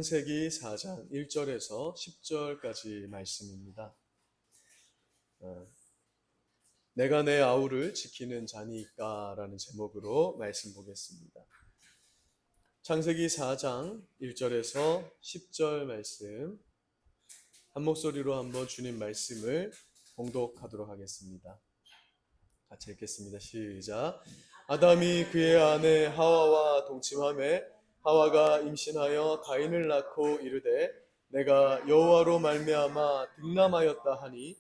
창세기 4장 1절에서 10절까지 말씀입니다. 내가 내 아우를 지키는 자니까 라는 제목으로 말씀 보겠습니다. 창세기 4장 1절에서 10절 말씀 한 목소리로 한번 주님 말씀을 봉독하도록 하겠습니다. 같이 읽겠습니다. 시작. 아담이 그의 아내 하와와 동침하매 하와가 임신하여 가인을 낳고 이르되 내가 여호와로 말미암아 득남하였다 하니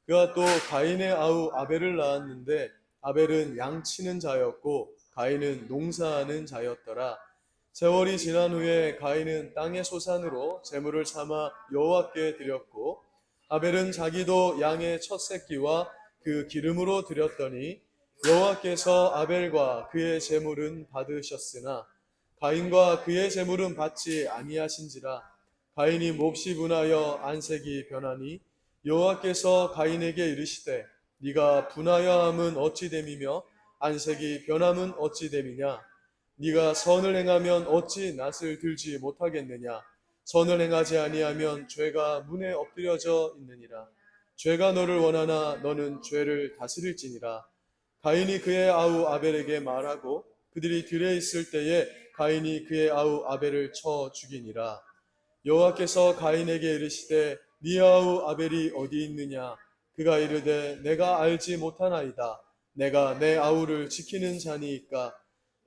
그가 또 가인의 아우 아벨을 낳았는데 아벨은 양치는 자였고 가인은 농사하는 자였더라. 세월이 지난 후에 가인은 땅의 소산으로 제물을 삼아 여호와께 드렸고 아벨은 자기도 양의 첫 새끼와 그 기름으로 드렸더니 여호와께서 아벨과 그의 제물은 받으셨으나 가인과 그의 제물은 받지 아니하신지라. 가인이 몹시 분하여 안색이 변하니 여호와께서 가인에게 이르시되 네가 분하여 함은 어찌 됨이며 안색이 변함은 어찌 됨이냐. 네가 선을 행하면 어찌 낯을 들지 못하겠느냐. 선을 행하지 아니하면 죄가 문에 엎드려져 있느니라. 죄가 너를 원하나 너는 죄를 다스릴지니라. 가인이 그의 아우 아벨에게 말하고 그들이 들에 있을 때에 가인이 그의 아우 아벨을 쳐 죽이니라. 여호와께서 가인에게 이르시되 네 아우 아벨이 어디 있느냐. 그가 이르되 내가 알지 못하나이다. 내가 내 아우를 지키는 자니이까.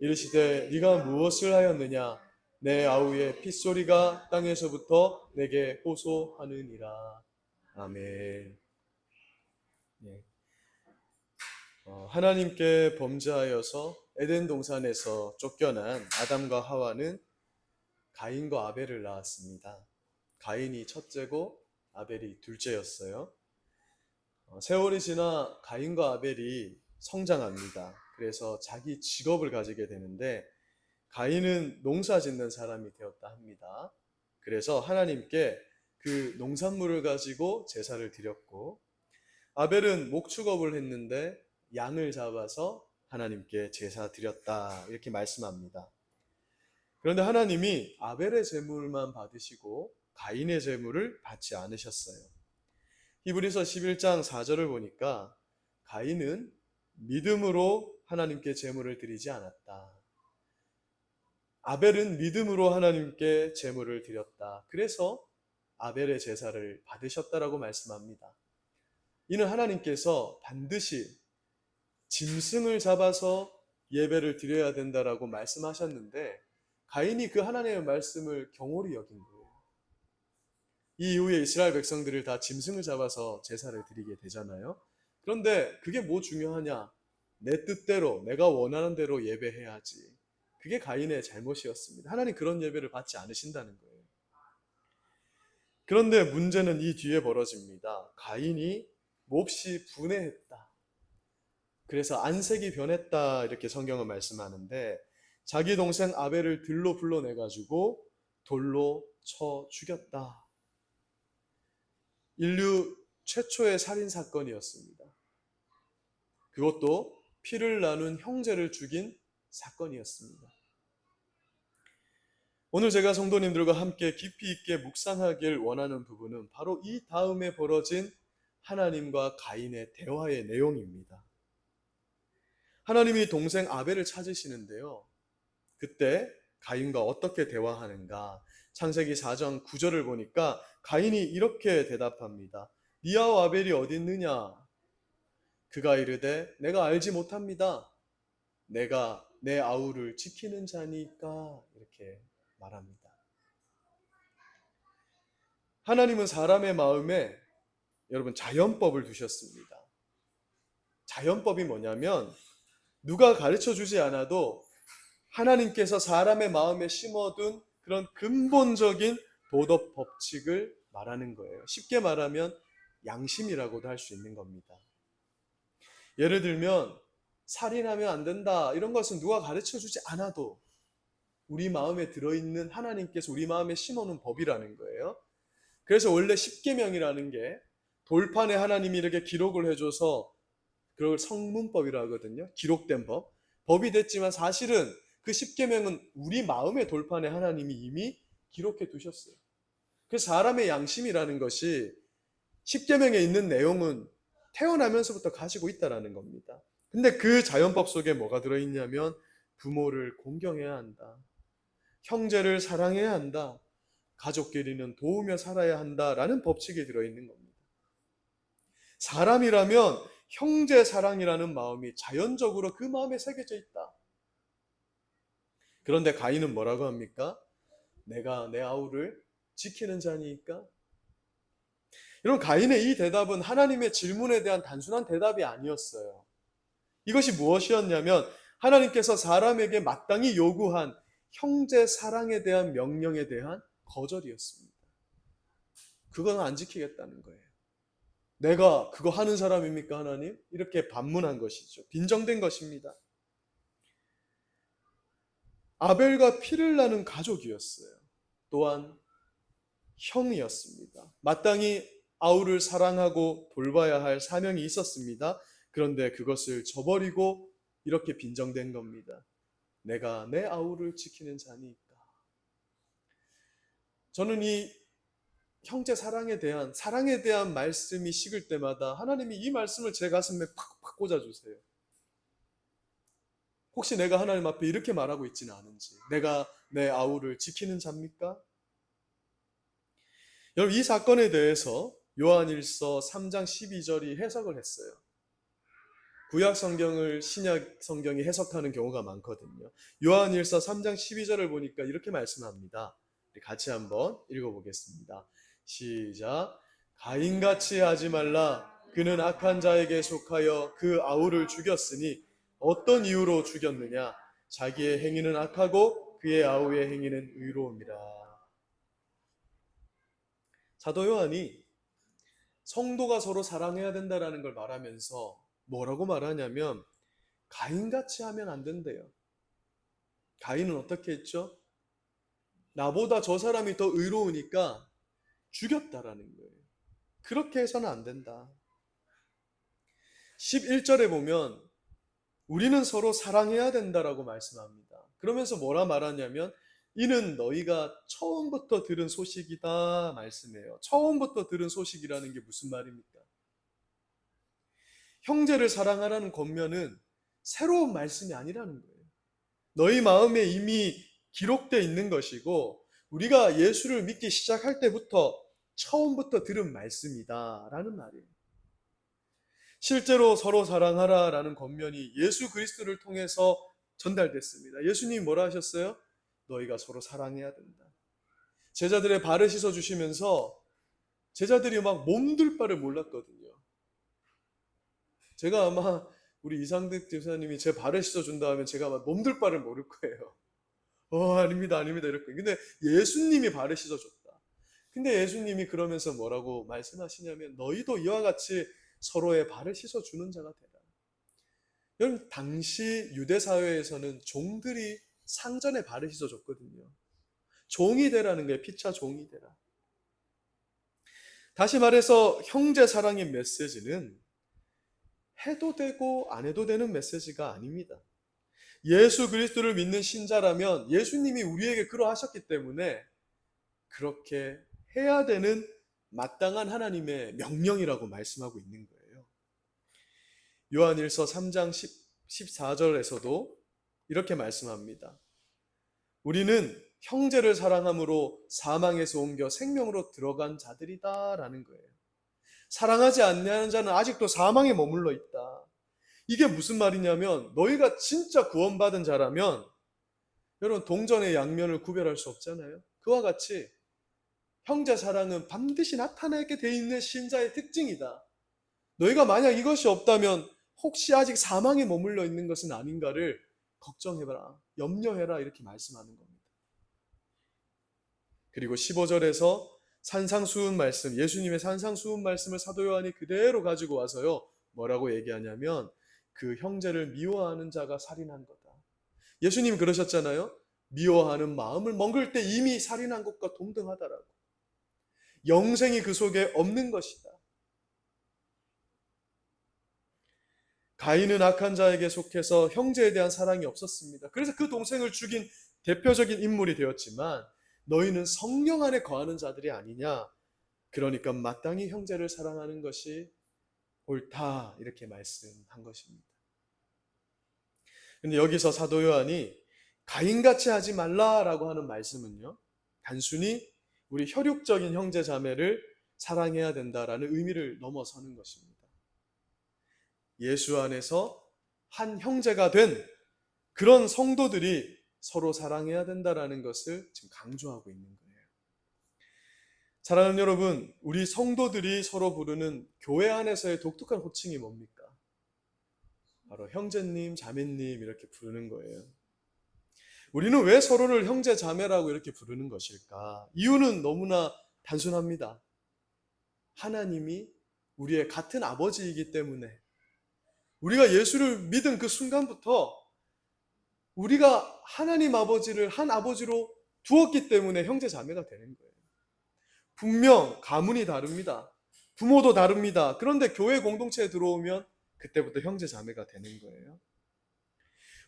이르시되 네가 무엇을 하였느냐. 내 아우의 핏소리가 땅에서부터 내게 호소하느니라. 아멘. 네. 하나님께 범죄하여서 에덴 동산에서 쫓겨난 아담과 하와는 가인과 아벨을 낳았습니다. 가인이 첫째고 아벨이 둘째였어요. 세월이 지나 가인과 아벨이 성장합니다. 그래서 자기 직업을 가지게 되는데 가인은 농사 짓는 사람이 되었다 합니다. 그래서 하나님께 그 농산물을 가지고 제사를 드렸고 아벨은 목축업을 했는데 양을 잡아서 하나님께 제사 드렸다 이렇게 말씀합니다. 그런데 하나님이 아벨의 제물만 받으시고 가인의 제물을 받지 않으셨어요. 히브리서 11장 4절을 보니까 가인은 믿음으로 하나님께 제물을 드리지 않았다. 아벨은 믿음으로 하나님께 제물을 드렸다. 그래서 아벨의 제사를 받으셨다라고 말씀합니다. 이는 하나님께서 반드시 짐승을 잡아서 예배를 드려야 된다라고 말씀하셨는데 가인이 그 하나님의 말씀을 경홀히 여긴 거예요. 이 이후에 이스라엘 백성들을 다 짐승을 잡아서 제사를 드리게 되잖아요. 그런데 그게 뭐 중요하냐? 내 뜻대로 내가 원하는 대로 예배해야지. 그게 가인의 잘못이었습니다. 하나님 그런 예배를 받지 않으신다는 거예요. 그런데 문제는 이 뒤에 벌어집니다. 가인이 몹시 분해했다. 그래서 안색이 변했다 이렇게 성경은 말씀하는데 자기 동생 아벨을 들로 불러내가지고 돌로 쳐 죽였다. 인류 최초의 살인사건이었습니다. 그것도 피를 나눈 형제를 죽인 사건이었습니다. 오늘 제가 성도님들과 함께 깊이 있게 묵상하길 원하는 부분은 바로 이 다음에 벌어진 하나님과 가인의 대화의 내용입니다. 하나님이 동생 아벨을 찾으시는데요. 그때 가인과 어떻게 대화하는가? 창세기 4장 9절을 보니까 가인이 이렇게 대답합니다. 네 아우 아벨이 어디 있느냐? 그가 이르되 내가 알지 못합니다. 내가 내 아우를 지키는 자니까 이렇게 말합니다. 하나님은 사람의 마음에 여러분 자연법을 두셨습니다. 자연법이 뭐냐면 누가 가르쳐 주지 않아도 하나님께서 사람의 마음에 심어둔 그런 근본적인 도덕 법칙을 말하는 거예요. 쉽게 말하면 양심이라고도 할 수 있는 겁니다. 예를 들면 살인하면 안 된다 이런 것은 누가 가르쳐 주지 않아도 우리 마음에 들어있는 하나님께서 우리 마음에 심어놓은 법이라는 거예요. 그래서 원래 십계명이라는 게 돌판에 하나님이 이렇게 기록을 해줘서 그걸 성문법이라고 하거든요. 기록된 법이 됐지만 사실은 그 십계명은 우리 마음의 돌판에 하나님이 이미 기록해 두셨어요. 그래서 사람의 양심이라는 것이 십계명에 있는 내용은 태어나면서부터 가지고 있다라는 겁니다. 근데 그 자연법 속에 뭐가 들어있냐면 부모를 공경해야 한다. 형제를 사랑해야 한다. 가족끼리는 도우며 살아야 한다라는 법칙이 들어있는 겁니다. 사람이라면 형제 사랑이라는 마음이 자연적으로 그 마음에 새겨져 있다. 그런데 가인은 뭐라고 합니까? 내가 내 아우를 지키는 자니까? 여러분, 가인의 이 대답은 하나님의 질문에 대한 단순한 대답이 아니었어요. 이것이 무엇이었냐면 하나님께서 사람에게 마땅히 요구한 형제 사랑에 대한 명령에 대한 거절이었습니다. 그건 안 지키겠다는 거예요. 내가 그거 하는 사람입니까, 하나님? 이렇게 반문한 것이죠. 빈정된 것입니다. 아벨과 피를 나눈 가족이었어요. 또한 형이었습니다. 마땅히 아우를 사랑하고 돌봐야 할 사명이 있었습니다. 그런데 그것을 저버리고 이렇게 빈정된 겁니다. 내가 내 아우를 지키는 자니까. 저는 이 형제 사랑에 대한 말씀이 식을 때마다 하나님이 이 말씀을 제 가슴에 팍팍 꽂아주세요. 혹시 내가 하나님 앞에 이렇게 말하고 있지는 않은지, 내가 내 아우를 지키는 자입니까? 여러분, 이 사건에 대해서 요한일서 3장 12절이 해석을 했어요. 구약 성경을 신약 성경이 해석하는 경우가 많거든요. 요한일서 3장 12절을 보니까 이렇게 말씀합니다. 같이 한번 읽어보겠습니다. 시작. 가인같이 하지 말라. 그는 악한 자에게 속하여 그 아우를 죽였으니 어떤 이유로 죽였느냐? 자기의 행위는 악하고 그의 아우의 행위는 의로움이라. 사도 요한이 성도가 서로 사랑해야 된다라는 걸 말하면서 뭐라고 말하냐면 가인같이 하면 안 된대요. 가인은 어떻게 했죠? 나보다 저 사람이 더 의로우니까 죽였다라는 거예요. 그렇게 해서는 안 된다. 11절에 보면 우리는 서로 사랑해야 된다라고 말씀합니다. 그러면서 뭐라 말하냐면 이는 너희가 처음부터 들은 소식이다 말씀해요. 처음부터 들은 소식이라는 게 무슨 말입니까? 형제를 사랑하라는 권면은 새로운 말씀이 아니라는 거예요. 너희 마음에 이미 기록되어 있는 것이고 우리가 예수를 믿기 시작할 때부터 처음부터 들은 말씀이다 라는 말이에요. 실제로 서로 사랑하라 라는 권면이 예수 그리스도를 통해서 전달됐습니다. 예수님이 뭐라 하셨어요? 너희가 서로 사랑해야 된다. 제자들의 발을 씻어주시면서 제자들이 막 몸둘 바를 몰랐거든요. 제가 아마 우리 이상득 집사님이 제 발을 씻어준다 하면 제가 아마 몸둘 바를 모를 거예요. 아닙니다 이럴 거예요. 근데 예수님이 발을 씻어줬다. 근데 예수님이 그러면서 뭐라고 말씀하시냐면 너희도 이와 같이 서로의 발을 씻어주는 자가 되라. 여러분, 당시 유대사회에서는 종들이 상전의 발을 씻어줬거든요. 종이 되라는 거예요. 피차 종이 되라. 다시 말해서 형제 사랑의 메시지는 해도 되고 안 해도 되는 메시지가 아닙니다. 예수 그리스도를 믿는 신자라면 예수님이 우리에게 그러하셨기 때문에 그렇게 해야 되는 마땅한 하나님의 명령이라고 말씀하고 있는 거예요. 요한일서 3장 14절에서도 이렇게 말씀합니다. 우리는 형제를 사랑함으로 사망에서 옮겨 생명으로 들어간 자들이다 라는 거예요. 사랑하지 않는 자는 아직도 사망에 머물러 있다. 이게 무슨 말이냐면 너희가 진짜 구원받은 자라면 여러분 동전의 양면을 구별할 수 없잖아요. 그와 같이 형제 사랑은 반드시 나타나게 돼 있는 신자의 특징이다. 너희가 만약 이것이 없다면 혹시 아직 사망에 머물러 있는 것은 아닌가를 걱정해봐라, 염려해라 이렇게 말씀하는 겁니다. 그리고 15절에서 산상수훈 말씀, 예수님의 산상수훈 말씀을 사도 요한이 그대로 가지고 와서요 뭐라고 얘기하냐면 그 형제를 미워하는 자가 살인한 거다. 예수님 그러셨잖아요. 미워하는 마음을 먹을 때 이미 살인한 것과 동등하다라고. 영생이 그 속에 없는 것이다. 가인은 악한 자에게 속해서 형제에 대한 사랑이 없었습니다. 그래서 그 동생을 죽인 대표적인 인물이 되었지만 너희는 성령 안에 거하는 자들이 아니냐. 그러니까 마땅히 형제를 사랑하는 것이 옳다. 이렇게 말씀한 것입니다. 근데 여기서 사도 요한이 가인같이 하지 말라라고 하는 말씀은요, 단순히 우리 혈육적인 형제 자매를 사랑해야 된다라는 의미를 넘어서는 것입니다. 예수 안에서 한 형제가 된 그런 성도들이 서로 사랑해야 된다라는 것을 지금 강조하고 있는 거예요. 사랑하는 여러분, 우리 성도들이 서로 부르는 교회 안에서의 독특한 호칭이 뭡니까? 바로 형제님, 자매님 이렇게 부르는 거예요. 우리는 왜 서로를 형제, 자매라고 이렇게 부르는 것일까? 이유는 너무나 단순합니다. 하나님이 우리의 같은 아버지이기 때문에, 우리가 예수를 믿은 그 순간부터 우리가 하나님 아버지를 한 아버지로 두었기 때문에 형제, 자매가 되는 거예요. 분명 가문이 다릅니다. 부모도 다릅니다. 그런데 교회 공동체에 들어오면 그때부터 형제, 자매가 되는 거예요.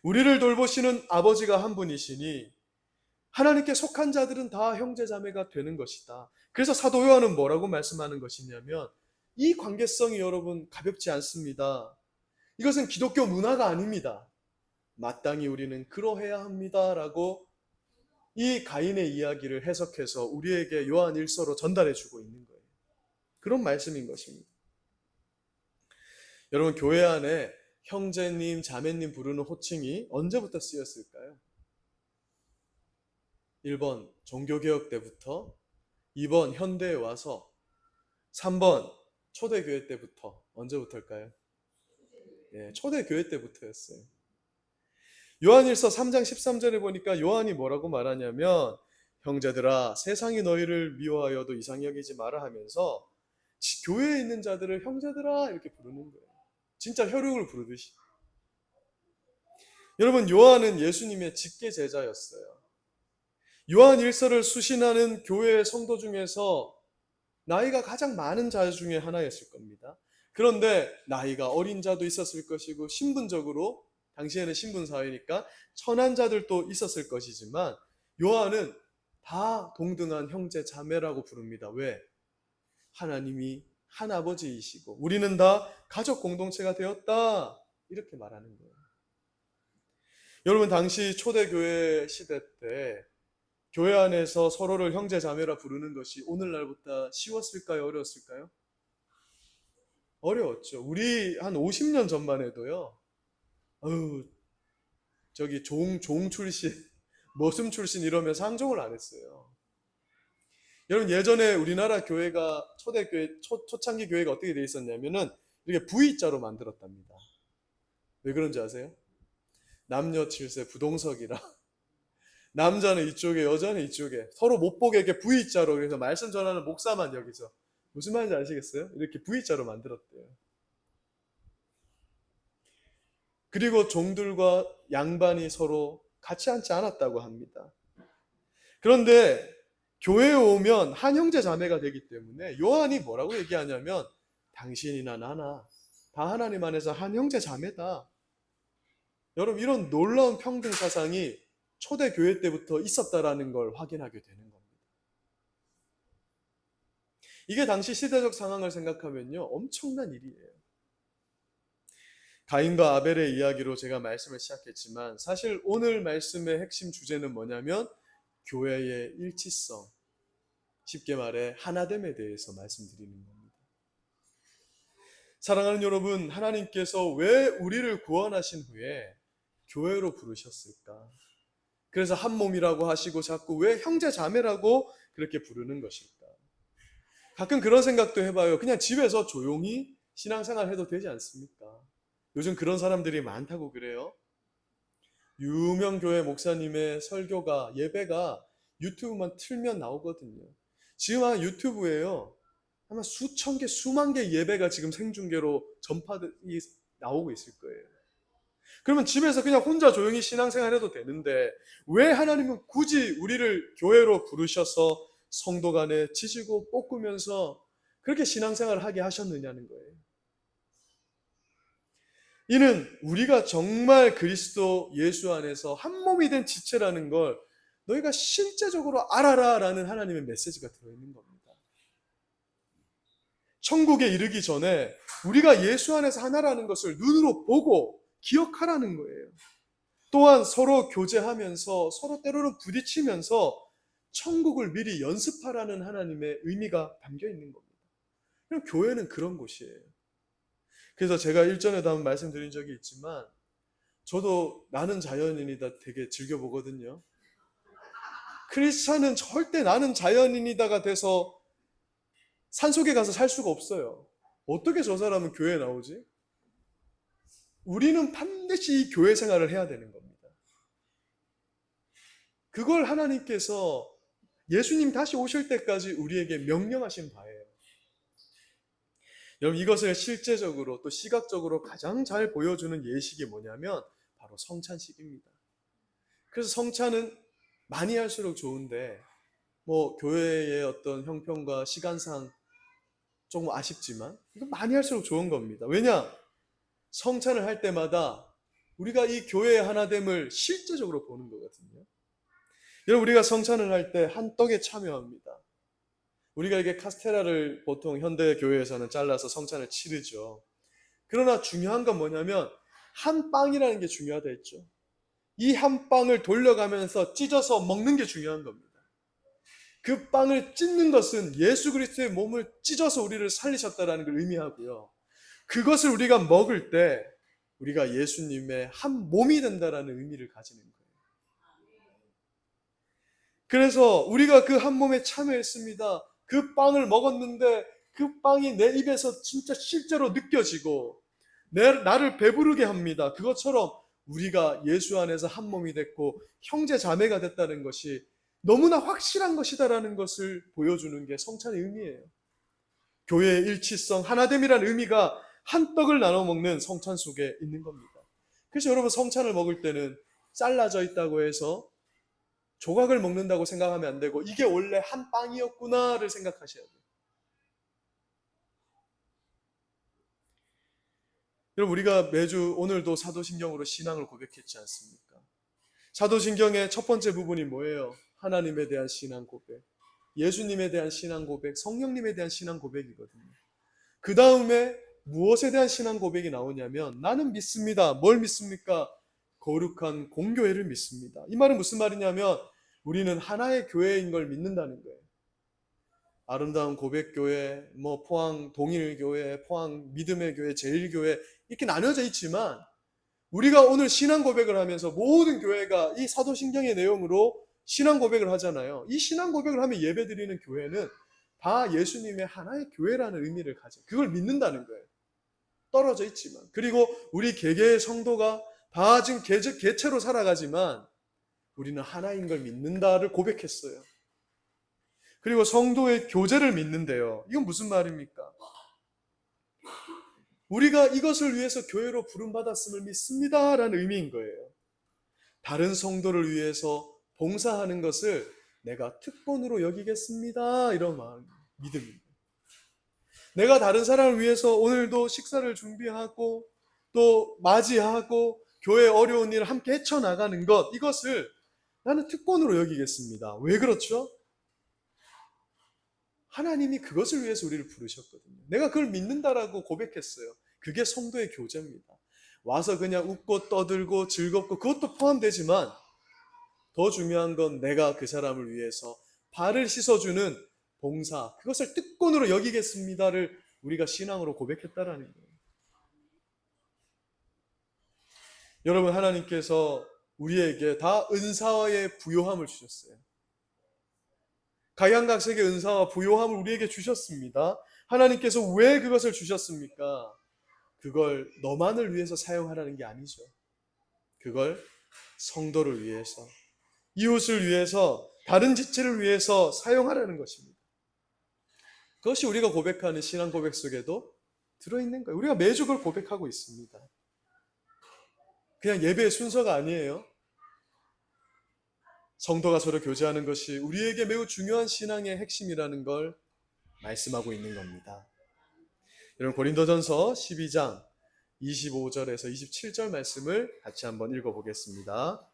우리를 돌보시는 아버지가 한 분이시니 하나님께 속한 자들은 다 형제, 자매가 되는 것이다. 그래서 사도 요한은 뭐라고 말씀하는 것이냐면, 이 관계성이 여러분 가볍지 않습니다. 이것은 기독교 문화가 아닙니다. 마땅히 우리는 그러해야 합니다 라고 이 가인의 이야기를 해석해서 우리에게 요한 1서로 전달해 주고 있는 거예요. 그런 말씀인 것입니다. 여러분, 교회 안에 형제님, 자매님 부르는 호칭이 언제부터 쓰였을까요? 1번 종교개혁 때부터, 2번 현대에 와서, 3번 초대교회 때부터. 언제부터일까요? 초대교회 때부터였어요. 요한일서 3장 13절에 보니까 요한이 뭐라고 말하냐면, 형제들아 세상이 너희를 미워하여도 이상히 여기지 마라 하면서 교회에 있는 자들을 형제들아 이렇게 부르는 거예요. 진짜 혈육을 부르듯이. 여러분, 요한은 예수님의 직계 제자였어요. 요한 1서를 수신하는 교회의 성도 중에서 나이가 가장 많은 자 중에 하나였을 겁니다. 그런데 나이가 어린 자도 있었을 것이고, 신분적으로 당시에는 신분사회니까 천한 자들도 있었을 것이지만, 요한은 다 동등한 형제 자매라고 부릅니다. 왜? 하나님이 한 아버지이시고 우리는 다 가족 공동체가 되었다, 이렇게 말하는 거예요. 여러분, 당시 초대교회 시대 때 교회 안에서 서로를 형제 자매라 부르는 것이 오늘날보다 쉬웠을까요? 어려웠을까요? 어려웠죠. 우리 한 50년 전만 해도요, 저기 종 출신, 머슴 출신 이러면서 상종을 안 했어요. 여러분, 예전에 우리나라 교회가, 초대교회, 초창기 교회가 어떻게 돼 있었냐면은 이렇게 V자로 만들었답니다. 왜 그런지 아세요? 남녀 7세 부동석이라. 남자는 이쪽에, 여자는 이쪽에, 서로 못 보게 이렇게 V자로, 그래서 말씀 전하는 목사만 여기서. 무슨 말인지 아시겠어요? 이렇게 V자로 만들었대요. 그리고 종들과 양반이 서로 같이 앉지 않았다고 합니다. 그런데 교회에 오면 한 형제 자매가 되기 때문에 요한이 뭐라고 얘기하냐면, 당신이나 나나 다 하나님 안에서 한 형제 자매다. 여러분, 이런 놀라운 평등 사상이 초대교회 때부터 있었다라는 걸 확인하게 되는 겁니다. 이게 당시 시대적 상황을 생각하면요, 엄청난 일이에요. 가인과 아벨의 이야기로 제가 말씀을 시작했지만, 사실 오늘 말씀의 핵심 주제는 뭐냐면 교회의 일치성, 쉽게 말해 하나됨에 대해서 말씀드리는 겁니다. 사랑하는 여러분, 하나님께서 왜 우리를 구원하신 후에 교회로 부르셨을까? 그래서 한 몸이라고 하시고 자꾸 왜 형제 자매라고 그렇게 부르는 것일까? 가끔 그런 생각도 해봐요. 그냥 집에서 조용히 신앙생활 해도 되지 않습니까? 요즘 그런 사람들이 많다고 그래요. 유명 교회 목사님의 설교가, 예배가 유튜브만 틀면 나오거든요. 지금 한 유튜브에요, 아마 수천 개, 수만 개 예배가 지금 생중계로 전파이 나오고 있을 거예요. 그러면 집에서 그냥 혼자 조용히 신앙생활 해도 되는데, 왜 하나님은 굳이 우리를 교회로 부르셔서 성도 간에 지지고 볶으면서 그렇게 신앙생활을 하게 하셨느냐는 거예요. 이는 우리가 정말 그리스도 예수 안에서 한 몸이 된 지체라는 걸 너희가 실제적으로 알아라 라는 하나님의 메시지가 들어있는 겁니다. 천국에 이르기 전에 우리가 예수 안에서 하나라는 것을 눈으로 보고 기억하라는 거예요. 또한 서로 교제하면서 서로 때로는 부딪히면서 천국을 미리 연습하라는 하나님의 의미가 담겨 있는 겁니다. 그럼 교회는 그런 곳이에요. 그래서 제가 일전에도 한번 말씀드린 적이 있지만 저도 나는 자연인이다 되게 즐겨보거든요. 크리스찬은 절대 나는 자연인이다가 돼서 산속에 가서 살 수가 없어요. 어떻게 저 사람은 교회에 나오지? 우리는 반드시 교회 생활을 해야 되는 겁니다. 그걸 하나님께서 예수님 다시 오실 때까지 우리에게 명령하신 바예요. 여러분, 이것을 실제적으로 또 시각적으로 가장 잘 보여주는 예식이 뭐냐면 바로 성찬식입니다. 그래서 성찬은 많이 할수록 좋은데 뭐 교회의 어떤 형편과 시간상 조금 아쉽지만 이건 많이 할수록 좋은 겁니다. 왜냐? 성찬을 할 때마다 우리가 이 교회의 하나됨을 실제적으로 보는 거거든요. 여러분, 우리가 성찬을 할 때 한 떡에 참여합니다. 우리가 이게 카스테라를 보통 현대 교회에서는 잘라서 성찬을 치르죠. 그러나 중요한 건 뭐냐면 한 빵이라는 게 중요하다 했죠. 이 한 빵을 돌려가면서 찢어서 먹는 게 중요한 겁니다. 그 빵을 찢는 것은 예수 그리스도의 몸을 찢어서 우리를 살리셨다는 걸 의미하고요. 그것을 우리가 먹을 때 우리가 예수님의 한 몸이 된다라는 의미를 가지는 거예요. 그래서 우리가 그 한 몸에 참여했습니다. 그 빵을 먹었는데 그 빵이 내 입에서 진짜 실제로 느껴지고 나를 배부르게 합니다. 그것처럼 우리가 예수 안에서 한 몸이 됐고 형제 자매가 됐다는 것이 너무나 확실한 것이다라는 것을 보여주는 게 성찬의 의미예요. 교회의 일치성, 하나됨이라는 의미가 한 떡을 나눠 먹는 성찬 속에 있는 겁니다. 그래서 여러분, 성찬을 먹을 때는 잘라져 있다고 해서 조각을 먹는다고 생각하면 안 되고 이게 원래 한 빵이었구나를 생각하셔야 돼요. 여러분, 우리가 매주 오늘도 사도신경으로 신앙을 고백했지 않습니까? 사도신경의 첫 번째 부분이 뭐예요? 하나님에 대한 신앙 고백, 예수님에 대한 신앙 고백, 성령님에 대한 신앙 고백이거든요. 그 다음에 무엇에 대한 신앙 고백이 나오냐면 나는 믿습니다. 뭘 믿습니까? 거룩한 공교회를 믿습니다. 이 말은 무슨 말이냐면 우리는 하나의 교회인 걸 믿는다는 거예요. 아름다운 고백교회, 포항 동일교회, 포항 믿음의 교회, 제일교회 이렇게 나뉘어져 있지만 우리가 오늘 신앙 고백을 하면서 모든 교회가 이 사도신경의 내용으로 신앙 고백을 하잖아요. 이 신앙 고백을 하면 예배드리는 교회는 다 예수님의 하나의 교회라는 의미를 가져요. 그걸 믿는다는 거예요. 떨어져 있지만. 그리고 우리 개개의 성도가 다 지금 개체로 살아가지만 우리는 하나인 걸 믿는다를 고백했어요. 그리고 성도의 교제를 믿는데요. 이건 무슨 말입니까? 우리가 이것을 위해서 교회로 부름받았음을 믿습니다라는 의미인 거예요. 다른 성도를 위해서 봉사하는 것을 내가 특권으로 여기겠습니다. 이런 마음, 믿음입니다. 내가 다른 사람을 위해서 오늘도 식사를 준비하고 또 맞이하고 교회의 어려운 일을 함께 헤쳐나가는 것, 이것을 나는 특권으로 여기겠습니다. 왜 그렇죠? 하나님이 그것을 위해서 우리를 부르셨거든요. 내가 그걸 믿는다라고 고백했어요. 그게 성도의 교제입니다. 와서 그냥 웃고 떠들고 즐겁고 그것도 포함되지만 더 중요한 건 내가 그 사람을 위해서 발을 씻어주는 봉사, 그것을 특권으로 여기겠습니다를 우리가 신앙으로 고백했다라는 거예요. 여러분, 하나님께서 우리에게 다 은사의 부요함을 주셨어요. 각양각색의 은사와 부요함을 우리에게 주셨습니다. 하나님께서 왜 그것을 주셨습니까? 그걸 너만을 위해서 사용하라는 게 아니죠. 그걸 성도를 위해서, 이웃을 위해서, 다른 지체를 위해서 사용하라는 것입니다. 그것이 우리가 고백하는 신앙 고백 속에도 들어있는 거예요. 우리가 매주 그걸 고백하고 있습니다. 그냥 예배의 순서가 아니에요. 성도가 서로 교제하는 것이 우리에게 매우 중요한 신앙의 핵심이라는 걸 말씀하고 있는 겁니다. 여러분, 고린도전서 12장 25절에서 27절 말씀을 같이 한번 읽어보겠습니다.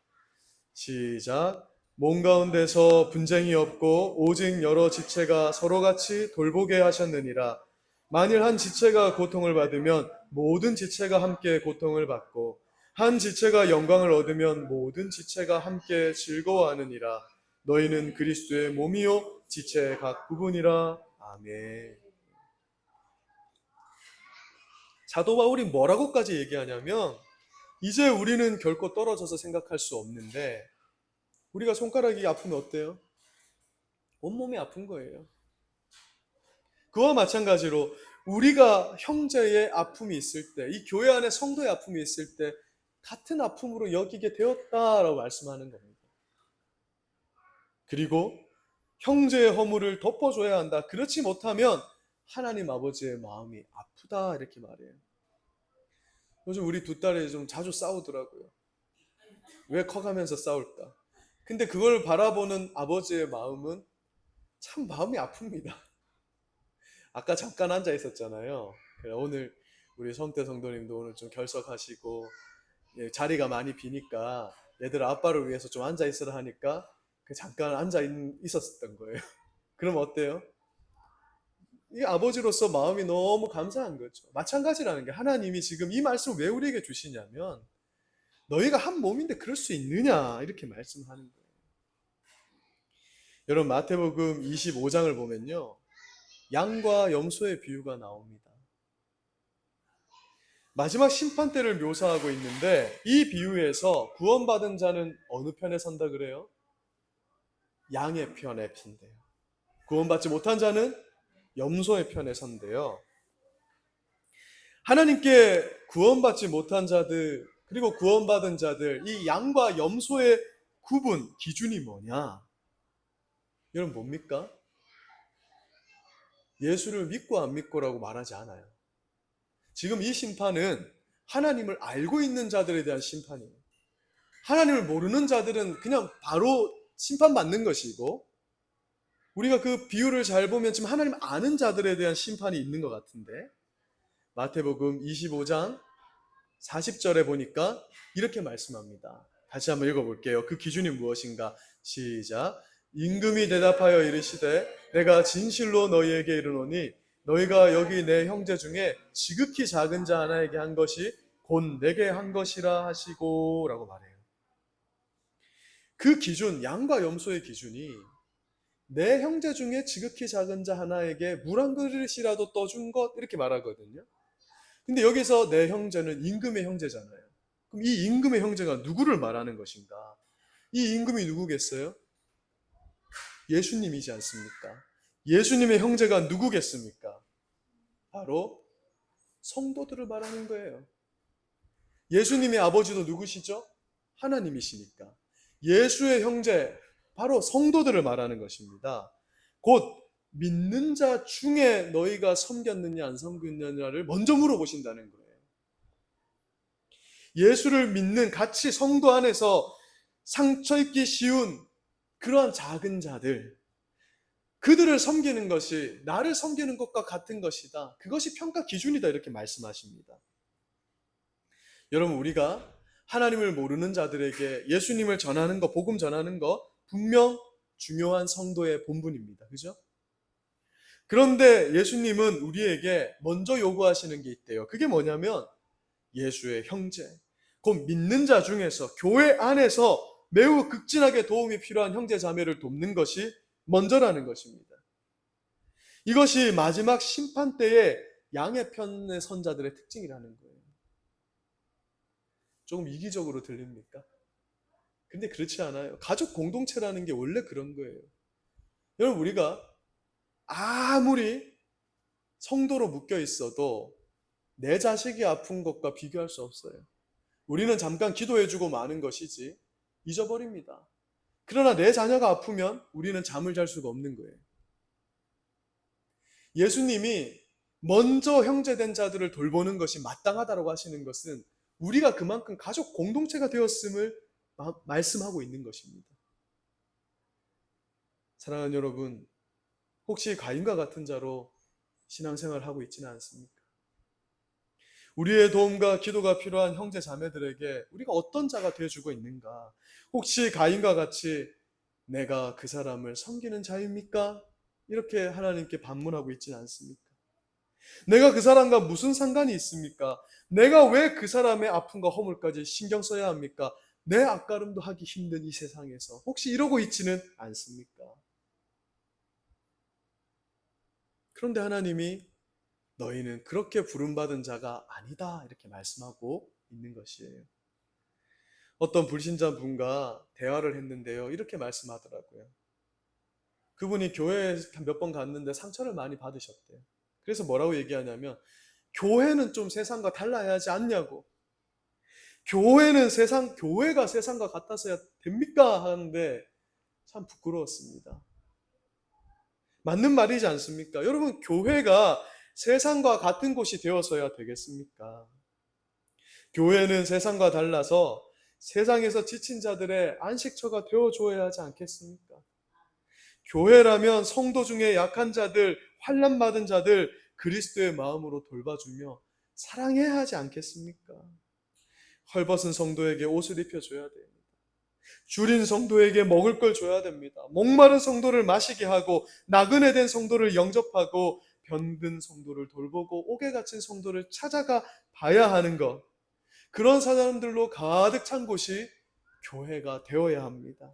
시작. 몸 가운데서 분쟁이 없고 오직 여러 지체가 서로같이 돌보게 하셨느니라. 만일 한 지체가 고통을 받으면 모든 지체가 함께 고통을 받고 한 지체가 영광을 얻으면 모든 지체가 함께 즐거워하느니라. 너희는 그리스도의 몸이요 지체의 각 부분이라. 아멘. 사도 바울이 뭐라고까지 얘기하냐면 이제 우리는 결코 떨어져서 생각할 수 없는데 우리가 손가락이 아프면 어때요? 온몸이 아픈 거예요. 그와 마찬가지로 우리가 형제의 아픔이 있을 때, 이 교회 안에 성도의 아픔이 있을 때 같은 아픔으로 여기게 되었다라고 말씀하는 겁니다. 그리고 형제의 허물을 덮어줘야 한다. 그렇지 못하면 하나님 아버지의 마음이 아프다 이렇게 말해요. 요즘 우리 두 딸이 좀 자주 싸우더라고요. 왜 커가면서 싸울까? 근데 그걸 바라보는 아버지의 마음은 참 마음이 아픕니다. 아까 잠깐 앉아 있었잖아요. 오늘 우리 성태 성도님도 오늘 좀 결석하시고 자리가 많이 비니까 얘들 아빠를 위해서 좀 앉아 있으라 하니까 잠깐 앉아 있었던 거예요. 그럼 어때요? 이 아버지로서 마음이 너무 감사한 거죠. 마찬가지라는 게 하나님이 지금 이 말씀을 왜 우리에게 주시냐면 너희가 한 몸인데 그럴 수 있느냐 이렇게 말씀하는 거예요. 여러분 마태복음 25장을 보면요. 양과 염소의 비유가 나옵니다. 마지막 심판 때를 묘사하고 있는데 이 비유에서 구원받은 자는 어느 편에 선다 그래요? 양의 편에 선대요. 구원받지 못한 자는 염소의 편에 선대요. 하나님께 구원받지 못한 자들 그리고 구원받은 자들 이 양과 염소의 구분 기준이 뭐냐? 여러분 뭡니까? 예수를 믿고 안 믿고라고 말하지 않아요. 지금 이 심판은 하나님을 알고 있는 자들에 대한 심판이에요. 하나님을 모르는 자들은 그냥 바로 심판받는 것이고 우리가 그 비유를 잘 보면 지금 하나님 아는 자들에 대한 심판이 있는 것 같은데 마태복음 25장 40절에 보니까 이렇게 말씀합니다. 다시 한번 읽어볼게요. 그 기준이 무엇인가? 시작. 임금이 대답하여 이르시되 내가 진실로 너희에게 이르노니 너희가 여기 내 형제 중에 지극히 작은 자 하나에게 한 것이 곧 내게 한 것이라 하시고 라고 말해요. 그 기준, 양과 염소의 기준이 내 형제 중에 지극히 작은 자 하나에게 물 한 그릇이라도 떠준 것 이렇게 말하거든요. 근데 여기서 내 형제는 임금의 형제잖아요. 그럼 이 임금의 형제가 누구를 말하는 것인가? 이 임금이 누구겠어요? 예수님이지 않습니까? 예수님의 형제가 누구겠습니까? 바로 성도들을 말하는 거예요. 예수님의 아버지도 누구시죠? 하나님이시니까. 예수의 형제, 바로 성도들을 말하는 것입니다. 곧 믿는 자 중에 너희가 섬겼느냐 안 섬겼느냐를 먼저 물어보신다는 거예요. 예수를 믿는 같이 성도 안에서 상처 입기 쉬운 그러한 작은 자들, 그들을 섬기는 것이 나를 섬기는 것과 같은 것이다. 그것이 평가 기준이다 이렇게 말씀하십니다. 여러분 우리가 하나님을 모르는 자들에게 예수님을 전하는 거, 복음 전하는 거 분명 중요한 성도의 본분입니다. 그죠? 그런데 예수님은 우리에게 먼저 요구하시는 게 있대요. 그게 뭐냐면 예수의 형제, 곧 믿는 자 중에서 교회 안에서 매우 극진하게 도움이 필요한 형제 자매를 돕는 것이 먼저라는 것입니다. 이것이 마지막 심판 때의 양의 편의 선자들의 특징이라는 거예요. 조금 이기적으로 들립니까? 근데 그렇지 않아요. 가족 공동체라는 게 원래 그런 거예요. 여러분 우리가 아무리 성도로 묶여 있어도 내 자식이 아픈 것과 비교할 수 없어요. 우리는 잠깐 기도해주고 마는 것이지 잊어버립니다. 그러나 내 자녀가 아프면 우리는 잠을 잘 수가 없는 거예요. 예수님이 먼저 형제된 자들을 돌보는 것이 마땅하다고 하시는 것은 우리가 그만큼 가족 공동체가 되었음을 말씀하고 있는 것입니다. 사랑하는 여러분, 혹시 가인과 같은 자로 신앙생활을 하고 있지는 않습니까? 우리의 도움과 기도가 필요한 형제 자매들에게 우리가 어떤 자가 되어주고 있는가? 혹시 가인과 같이 내가 그 사람을 섬기는 자입니까? 이렇게 하나님께 반문하고 있지는 않습니까? 내가 그 사람과 무슨 상관이 있습니까? 내가 왜 그 사람의 아픔과 허물까지 신경 써야 합니까? 내 앞가름도 하기 힘든 이 세상에서 혹시 이러고 있지는 않습니까? 그런데 하나님이 너희는 그렇게 부름받은 자가 아니다 이렇게 말씀하고 있는 것이에요. 어떤 불신자 분과 대화를 했는데요. 이렇게 말씀하더라고요. 그분이 교회에 몇 번 갔는데 상처를 많이 받으셨대요. 그래서 뭐라고 얘기하냐면 교회는 좀 세상과 달라야 하지 않냐고. 교회가 세상과 같아서야 됩니까? 하는데 참 부끄러웠습니다. 맞는 말이지 않습니까? 여러분, 교회가 세상과 같은 곳이 되어서야 되겠습니까? 교회는 세상과 달라서 세상에서 지친 자들의 안식처가 되어줘야 하지 않겠습니까? 교회라면 성도 중에 약한 자들, 환난받은 자들 그리스도의 마음으로 돌봐주며 사랑해야 하지 않겠습니까? 헐벗은 성도에게 옷을 입혀줘야 됩니다. 줄인 성도에게 먹을 걸 줘야 됩니다. 목마른 성도를 마시게 하고 나그네 된 성도를 영접하고 병든 성도를 돌보고 옥에 갇힌 성도를 찾아가 봐야 하는 것. 그런 사람들로 가득 찬 곳이 교회가 되어야 합니다.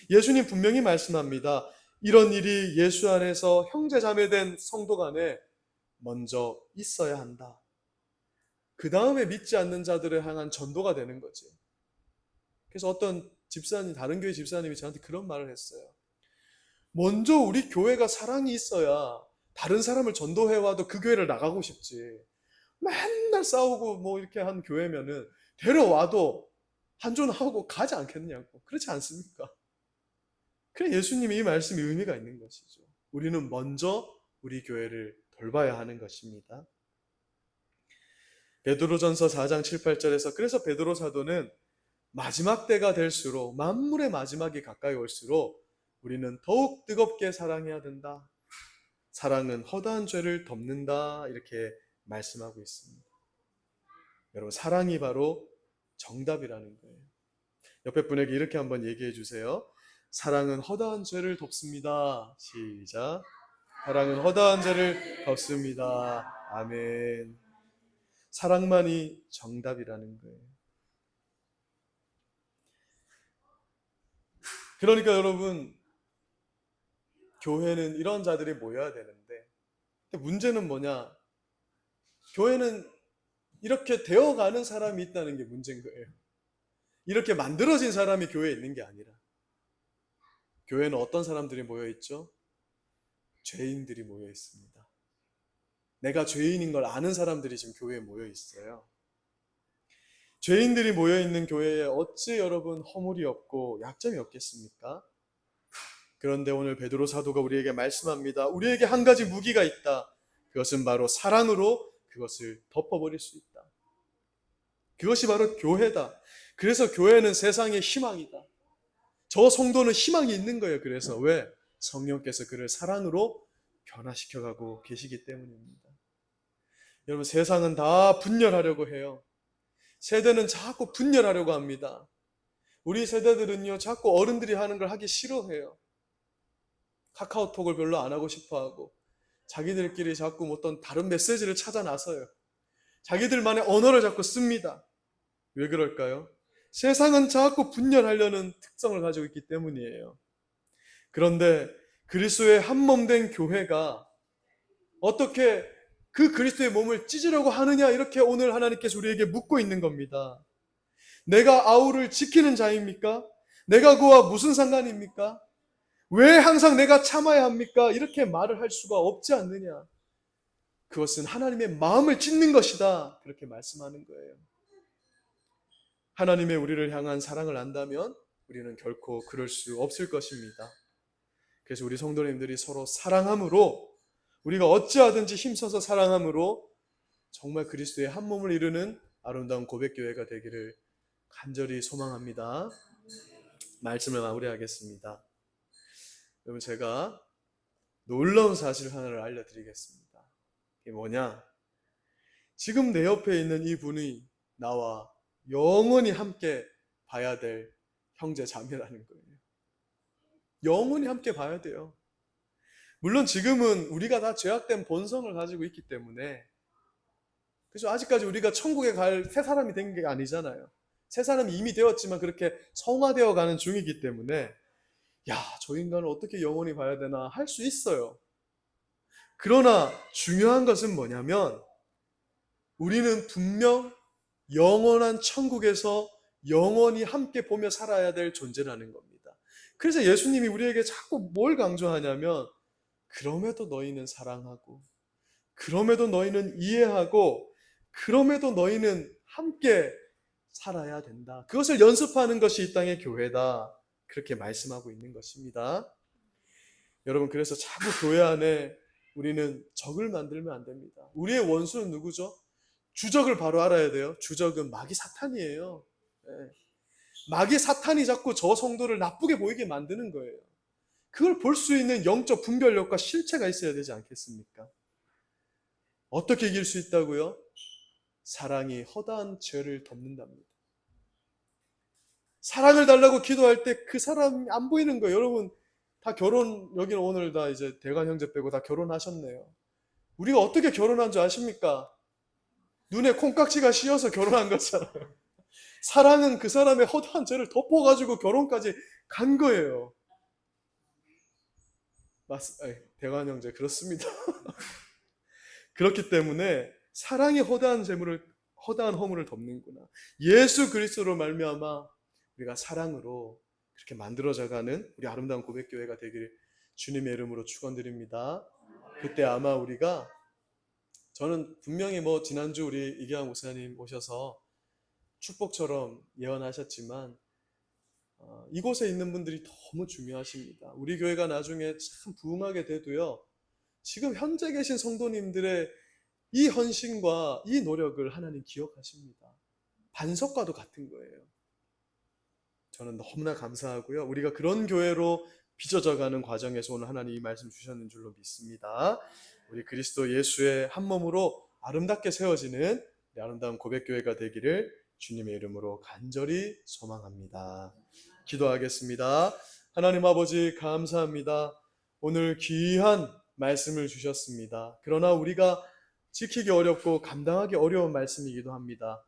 예수님 분명히 말씀합니다. 이런 일이 예수 안에서 형제 자매 된 성도 간에 먼저 있어야 한다. 그 다음에 믿지 않는 자들을 향한 전도가 되는 거지. 그래서 어떤 집사님, 다른 교회 집사님이 저한테 그런 말을 했어요. 먼저 우리 교회가 사랑이 있어야 다른 사람을 전도해와도 그 교회를 나가고 싶지. 맨날 싸우고 뭐 이렇게 한 교회면은 데려와도 한존하고 가지 않겠냐고. 그렇지 않습니까? 그래 예수님이 이 말씀이 의미가 있는 것이죠. 우리는 먼저 우리 교회를 돌봐야 하는 것입니다. 베드로전서 4장 7, 8절에서 그래서 베드로 사도는 마지막 때가 될수록 만물의 마지막이 가까이 올수록 우리는 더욱 뜨겁게 사랑해야 된다. 사랑은 허다한 죄를 덮는다. 이렇게 말씀하고 있습니다. 여러분 사랑이 바로 정답이라는 거예요. 옆에 분에게 이렇게 한번 얘기해 주세요. 사랑은 허다한 죄를 덮습니다. 시작. 사랑은 허다한 죄를 덮습니다. 아멘. 사랑만이 정답이라는 거예요. 그러니까 여러분 교회는 이런 자들이 모여야 되는데 근데 문제는 뭐냐? 교회는 이렇게 되어가는 사람이 있다는 게 문제인 거예요. 이렇게 만들어진 사람이 교회에 있는 게 아니라 교회는 어떤 사람들이 모여 있죠? 죄인들이 모여 있습니다. 내가 죄인인 걸 아는 사람들이 지금 교회에 모여 있어요. 죄인들이 모여 있는 교회에 어찌 여러분 허물이 없고 약점이 없겠습니까? 그런데 오늘 베드로 사도가 우리에게 말씀합니다. 우리에게 한 가지 무기가 있다. 그것은 바로 사랑으로 그것을 덮어버릴 수 있다. 그것이 바로 교회다. 그래서 교회는 세상의 희망이다. 저 성도는 희망이 있는 거예요. 그래서 왜? 성령께서 그를 사랑으로 변화시켜가고 계시기 때문입니다. 여러분 세상은 다 분열하려고 해요. 세대는 자꾸 분열하려고 합니다. 우리 세대들은요 자꾸 어른들이 하는 걸 하기 싫어해요. 카카오톡을 별로 안 하고 싶어하고 자기들끼리 자꾸 어떤 다른 메시지를 찾아 나서요. 자기들만의 언어를 자꾸 씁니다. 왜 그럴까요? 세상은 자꾸 분열하려는 특성을 가지고 있기 때문이에요. 그런데 그리스도의 한 몸 된 교회가 어떻게 그 그리스도의 몸을 찢으려고 하느냐 이렇게 오늘 하나님께서 우리에게 묻고 있는 겁니다. 내가 아우를 지키는 자입니까? 내가 그와 무슨 상관입니까? 왜 항상 내가 참아야 합니까? 이렇게 말을 할 수가 없지 않느냐. 그것은 하나님의 마음을 찢는 것이다. 그렇게 말씀하는 거예요. 하나님의 우리를 향한 사랑을 안다면 우리는 결코 그럴 수 없을 것입니다. 그래서 우리 성도님들이 서로 사랑함으로 우리가 어찌하든지 힘써서 사랑함으로 정말 그리스도의 한 몸을 이루는 아름다운 고백교회가 되기를 간절히 소망합니다. 말씀을 마무리하겠습니다. 여러분 제가 놀라운 사실 하나를 알려드리겠습니다. 이게 뭐냐? 지금 내 옆에 있는 이 분이 나와 영원히 함께 봐야 될 형제 자매라는 거예요. 영원히 함께 봐야 돼요. 물론 지금은 우리가 다 죄악된 본성을 가지고 있기 때문에, 그죠? 아직까지 우리가 천국에 갈 새 사람이 된 게 아니잖아요. 새 사람이 이미 되었지만 그렇게 성화되어 가는 중이기 때문에, 야, 저 인간을 어떻게 영원히 봐야 되나 할 수 있어요. 그러나 중요한 것은 뭐냐면, 우리는 분명 영원한 천국에서 영원히 함께 보며 살아야 될 존재라는 겁니다. 그래서 예수님이 우리에게 자꾸 뭘 강조하냐면, 그럼에도 너희는 사랑하고, 그럼에도 너희는 이해하고, 그럼에도 너희는 함께 살아야 된다. 그것을 연습하는 것이 이 땅의 교회다. 그렇게 말씀하고 있는 것입니다. 여러분, 그래서 자꾸 교회 안에 우리는 적을 만들면 안 됩니다. 우리의 원수는 누구죠? 주적을 바로 알아야 돼요. 주적은 마귀 사탄이에요. 마귀 사탄이 자꾸 저 성도를 나쁘게 보이게 만드는 거예요. 그걸 볼 수 있는 영적 분별력과 실체가 있어야 되지 않겠습니까? 어떻게 이길 수 있다고요? 사랑이 허다한 죄를 덮는답니다. 사랑을 달라고 기도할 때 그 사람이 안 보이는 거예요. 여러분 다 여기는 오늘 다 이제 대관 형제 빼고 다 결혼하셨네요. 우리가 어떻게 결혼한 줄 아십니까? 눈에 콩깍지가 씌어서 결혼한 거잖아요. 사랑은 그 사람의 허다한 죄를 덮어가지고 결혼까지 간 거예요. 대관 형제 그렇습니다. 그렇기 때문에 사랑이 허다한 허물을 덮는구나. 예수 그리스도로 말미암아 우리가 사랑으로 그렇게 만들어져가는 우리 아름다운 고백교회가 되기를 주님의 이름으로 축원드립니다. 그때 아마 우리가, 저는 분명히 지난주 우리 이기환 목사님 오셔서 축복처럼 예언하셨지만, 이곳에 있는 분들이 너무 중요하십니다. 우리 교회가 나중에 참 부흥하게 돼도요, 지금 현재 계신 성도님들의 이 헌신과 이 노력을 하나님 기억하십니다. 반석과도 같은 거예요. 저는 너무나 감사하고요. 우리가 그런 교회로 빚어져가는 과정에서 오늘 하나님 이 말씀 주셨는 줄로 믿습니다. 우리 그리스도 예수의 한 몸으로 아름답게 세워지는 아름다운 고백교회가 되기를 주님의 이름으로 간절히 소망합니다. 기도하겠습니다. 하나님 아버지 감사합니다. 오늘 귀한 말씀을 주셨습니다. 그러나 우리가 지키기 어렵고 감당하기 어려운 말씀이기도 합니다.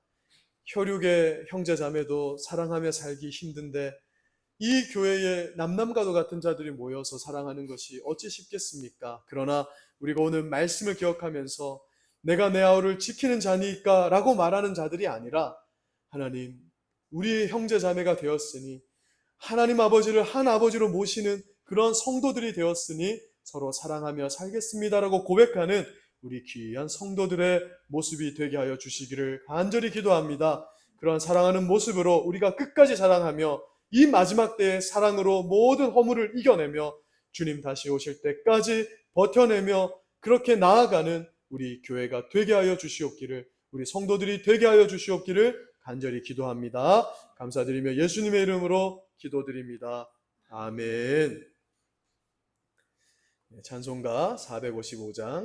혈육의 형제 자매도 사랑하며 살기 힘든데 이 교회에 남남과도 같은 자들이 모여서 사랑하는 것이 어찌 쉽겠습니까? 그러나 우리가 오늘 말씀을 기억하면서 내가 내 아우를 지키는 자니까 라고 말하는 자들이 아니라, 하나님 우리 형제 자매가 되었으니 하나님 아버지를 한 아버지로 모시는 그런 성도들이 되었으니 서로 사랑하며 살겠습니다라고 고백하는 우리 귀한 성도들의 모습이 되게 하여 주시기를 간절히 기도합니다. 그러한 사랑하는 모습으로 우리가 끝까지 사랑하며 이 마지막 때의 사랑으로 모든 허물을 이겨내며 주님 다시 오실 때까지 버텨내며 그렇게 나아가는 우리 교회가 되게 하여 주시옵기를, 우리 성도들이 되게 하여 주시옵기를 간절히 기도합니다. 감사드리며 예수님의 이름으로 기도드립니다. 아멘. 찬송가 455장